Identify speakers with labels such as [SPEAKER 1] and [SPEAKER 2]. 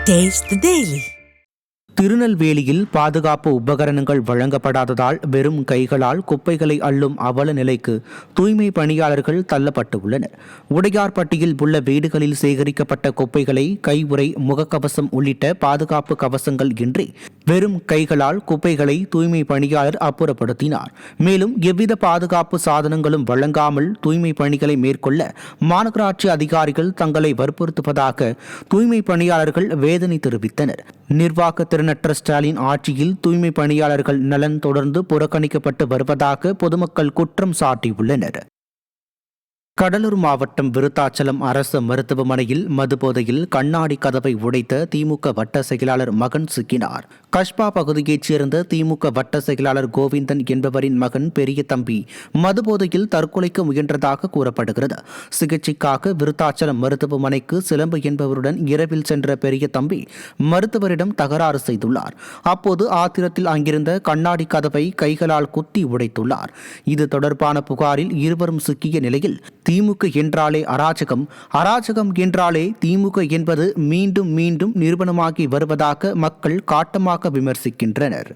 [SPEAKER 1] Taste the Daily. திருநெல்வேலியில் பாதுகாப்பு உபகரணங்கள் வழங்கப்படாததால் வெறும் கைகளால் குப்பைகளை அள்ளும் அவல நிலைக்கு தூய்மை பணியாளர்கள் தள்ளப்பட்டுள்ளனர். உடையார்பட்டியில் உள்ள வீடுகளில் சேகரிக்கப்பட்ட குப்பைகளை கையுறை, முகக்கவசம் உள்ளிட்ட பாதுகாப்பு கவசங்கள் இன்றி வெறும் கைகளால் குப்பைகளை தூய்மை பணியாளர் அப்புறப்படுத்தினார். மேலும் எவ்வித பாதுகாப்பு சாதனங்களும் வழங்காமல் தூய்மை பணிகளை மேற்கொள்ள மாநகராட்சி அதிகாரிகள் தங்களை வற்புறுத்துவதாக தூய்மை பணியாளர்கள் வேதனை தெரிவித்தனர். நிர்வாக திறனற்ற ஸ்டாலின் ஆட்சியில் தூய்மை பணியாளர்கள் நலன் தொடர்ந்து புறக்கணிக்கப்பட்டு வருவதாக பொதுமக்கள் குற்றம் சாட்டியுள்ளனர். கடலூர் மாவட்டம் விருத்தாச்சலம் அரசு மருத்துவமனையில் மதுபோதையில் கண்ணாடி கதவை உடைத்த திமுக வட்ட செயலாளர் மகன் சிக்கினார். கஷ்பா பகுதியைச் சேர்ந்த திமுக வட்ட செயலாளர் கோவிந்தன் என்பவரின் மகன் பெரிய தம்பி மதுபோதையில் தற்கொலைக்கு முயன்றதாக கூறப்படுகிறது. சிகிச்சைக்காக விருத்தாச்சலம் மருத்துவமனைக்கு சிலம்பு என்பவருடன் இரவில் சென்ற பெரிய தம்பி மருத்துவரிடம் தகராறு செய்துள்ளார். அப்போது ஆத்திரத்தில் அங்கிருந்த கண்ணாடி கதவை கைகளால் குத்தி உடைத்துள்ளார். இது தொடர்பான புகாரில் இருவரும் சிக்கிய நிலையில் திமுக என்றாலே அராஜகம், அராஜகம் என்றாலே திமுக என்பது மீண்டும் மீண்டும் நிரூபணமாகி வருவதாக மக்கள் காட்டமாக விமர்சிக்கின்றனர்.